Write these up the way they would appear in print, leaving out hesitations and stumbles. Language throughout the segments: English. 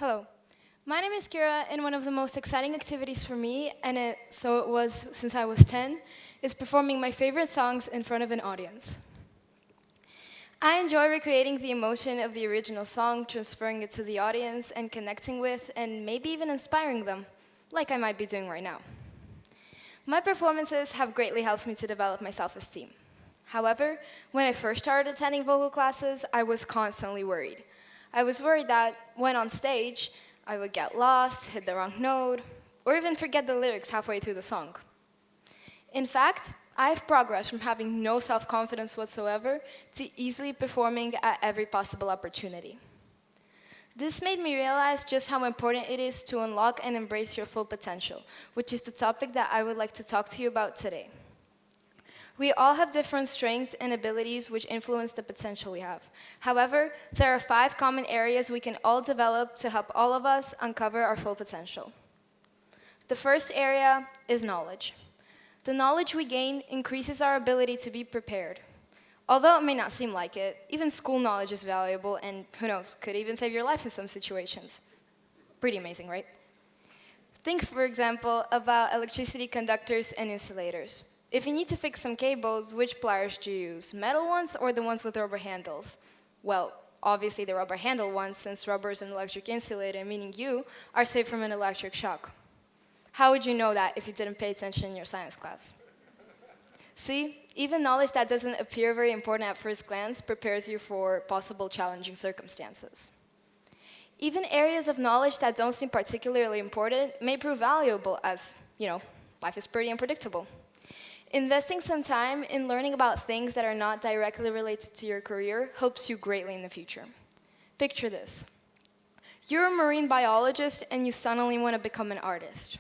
Hello. My name is Kira, and one of the most exciting activities for me, and it was since I was 10, is performing my favorite songs in front of an audience. I enjoy recreating the emotion of the original song, transferring it to the audience, and connecting with, and maybe even inspiring them, like I might be doing right now. My performances have greatly helped me to develop my self-esteem. However, when I first started attending vocal classes, I was constantly worried. I was worried that, when on stage, I would get lost, hit the wrong note, or even forget the lyrics halfway through the song. In fact, I've progressed from having no self-confidence whatsoever to easily performing at every possible opportunity. This made me realize just how important it is to unlock and embrace your full potential, which is the topic that I would like to talk to you about today. We all have different strengths and abilities which influence the potential we have. However, there are 5 common areas we can all develop to help all of us uncover our full potential. The first area is knowledge. The knowledge we gain increases our ability to be prepared. Although it may not seem like it, even school knowledge is valuable and, who knows, could even save your life in some situations. Pretty amazing, right? Think, for example, about electricity conductors and insulators. If you need to fix some cables, which pliers do you use, metal ones or the ones with rubber handles? Well, obviously the rubber handle ones, since rubber is an electric insulator, meaning you are safe from an electric shock. How would you know that if you didn't pay attention in your science class? See, even knowledge that doesn't appear very important at first glance prepares you for possible challenging circumstances. Even areas of knowledge that don't seem particularly important may prove valuable as, life is pretty unpredictable. Investing some time in learning about things that are not directly related to your career helps you greatly in the future. Picture this. You're a marine biologist and you suddenly want to become an artist.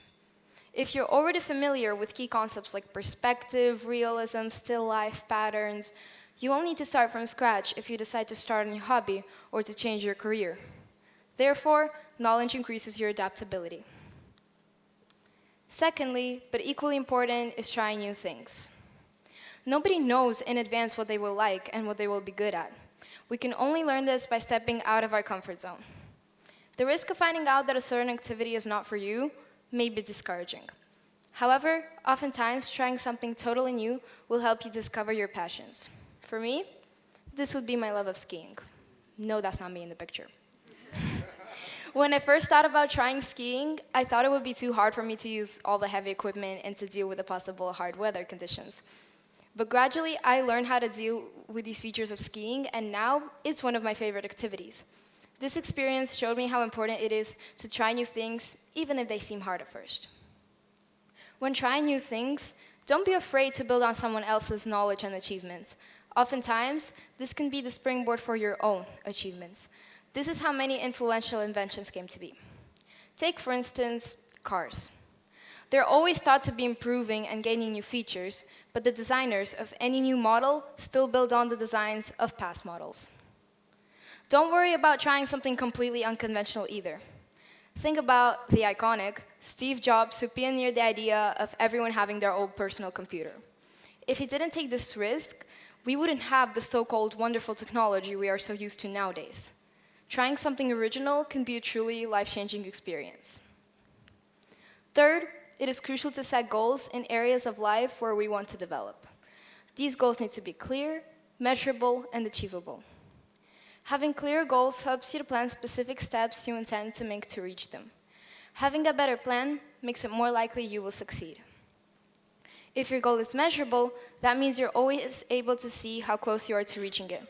If you're already familiar with key concepts like perspective, realism, still life patterns, you won't need to start from scratch if you decide to start a new hobby or to change your career. Therefore, knowledge increases your adaptability. Secondly, but equally important, is trying new things. Nobody knows in advance what they will like and what they will be good at. We can only learn this by stepping out of our comfort zone. The risk of finding out that a certain activity is not for you may be discouraging. However, oftentimes trying something totally new will help you discover your passions. For me, this would be my love of skiing. No, that's not me in the picture. When I first thought about trying skiing, I thought it would be too hard for me to use all the heavy equipment and to deal with the possible hard weather conditions. But gradually, I learned how to deal with these features of skiing, and now it's one of my favorite activities. This experience showed me how important it is to try new things, even if they seem hard at first. When trying new things, don't be afraid to build on someone else's knowledge and achievements. Oftentimes, this can be the springboard for your own achievements. This is how many influential inventions came to be. Take, for instance, cars. They're always thought to be improving and gaining new features, but the designers of any new model still build on the designs of past models. Don't worry about trying something completely unconventional either. Think about the iconic Steve Jobs, who pioneered the idea of everyone having their own personal computer. If he didn't take this risk, we wouldn't have the so-called wonderful technology we are so used to nowadays. Trying something original can be a truly life-changing experience. Third, it is crucial to set goals in areas of life where we want to develop. These goals need to be clear, measurable, and achievable. Having clear goals helps you to plan specific steps you intend to make to reach them. Having a better plan makes it more likely you will succeed. If your goal is measurable, that means you're always able to see how close you are to reaching it.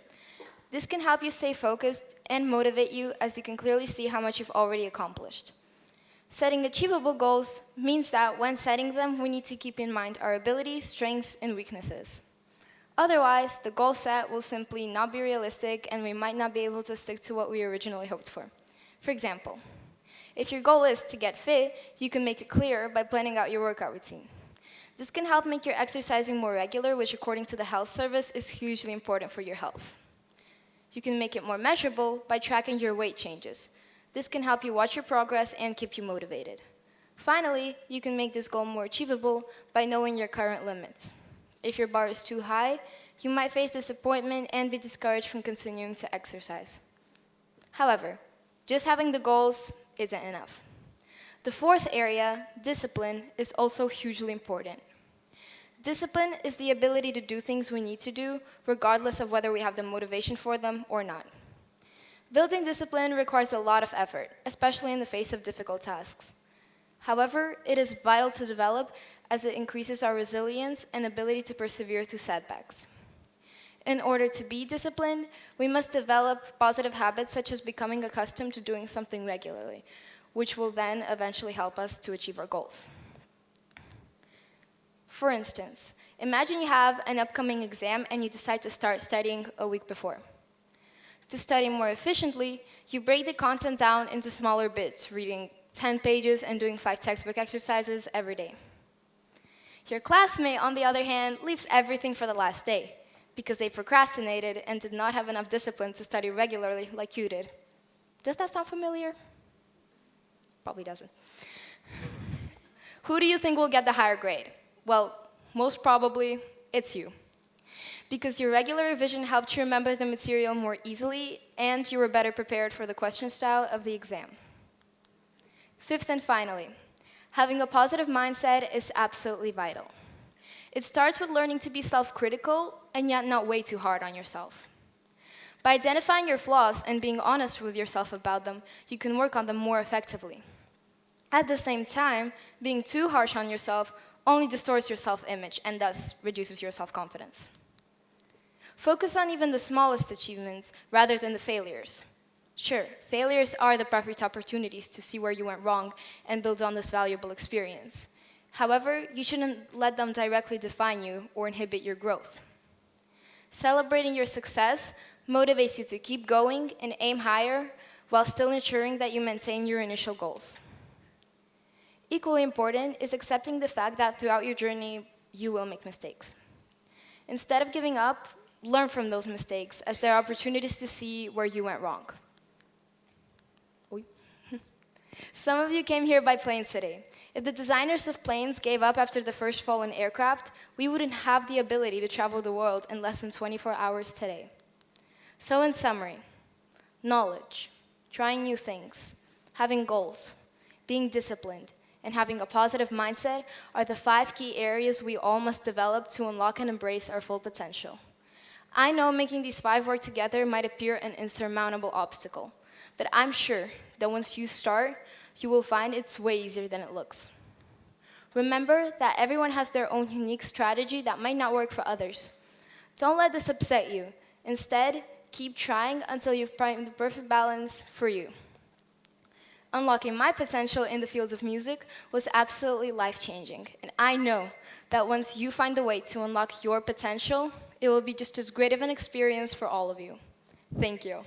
This can help you stay focused and motivate you, as you can clearly see how much you've already accomplished. Setting achievable goals means that when setting them, we need to keep in mind our abilities, strengths, and weaknesses. Otherwise, the goal set will simply not be realistic, and we might not be able to stick to what we originally hoped for. For example, if your goal is to get fit, you can make it clearer by planning out your workout routine. This can help make your exercising more regular, which according to the health service is hugely important for your health. You can make it more measurable by tracking your weight changes. This can help you watch your progress and keep you motivated. Finally, you can make this goal more achievable by knowing your current limits. If your bar is too high, you might face disappointment and be discouraged from continuing to exercise. However, just having the goals isn't enough. The fourth area, discipline, is also hugely important. Discipline is the ability to do things we need to do, regardless of whether we have the motivation for them or not. Building discipline requires a lot of effort, especially in the face of difficult tasks. However, it is vital to develop as it increases our resilience and ability to persevere through setbacks. In order to be disciplined, we must develop positive habits such as becoming accustomed to doing something regularly, which will then eventually help us to achieve our goals. For instance, imagine you have an upcoming exam and you decide to start studying a week before. To study more efficiently, you break the content down into smaller bits, reading 10 pages and doing 5 textbook exercises every day. Your classmate, on the other hand, leaves everything for the last day because they procrastinated and did not have enough discipline to study regularly like you did. Does that sound familiar? Probably doesn't. Who do you think will get the higher grade? Well, most probably, it's you. Because your regular revision helped you remember the material more easily, and you were better prepared for the question style of the exam. Fifth and finally, having a positive mindset is absolutely vital. It starts with learning to be self-critical and yet not way too hard on yourself. By identifying your flaws and being honest with yourself about them, you can work on them more effectively. At the same time, being too harsh on yourself only distorts your self-image and thus reduces your self-confidence. Focus on even the smallest achievements rather than the failures. Sure, failures are the perfect opportunities to see where you went wrong and build on this valuable experience. However, you shouldn't let them directly define you or inhibit your growth. Celebrating your success motivates you to keep going and aim higher while still ensuring that you maintain your initial goals. Equally important is accepting the fact that throughout your journey, you will make mistakes. Instead of giving up, learn from those mistakes as there are opportunities to see where you went wrong. Some of you came here by plane today. If the designers of planes gave up after the first fallen aircraft, we wouldn't have the ability to travel the world in less than 24 hours today. So in summary, knowledge, trying new things, having goals, being disciplined, and having a positive mindset are the 5 key areas we all must develop to unlock and embrace our full potential. I know making these 5 work together might appear an insurmountable obstacle, but I'm sure that once you start, you will find it's way easier than it looks. Remember that everyone has their own unique strategy that might not work for others. Don't let this upset you. Instead, keep trying until you've found the perfect balance for you. Unlocking my potential in the fields of music was absolutely life-changing, and I know that once you find the way to unlock your potential, it will be just as great of an experience for all of you. Thank you.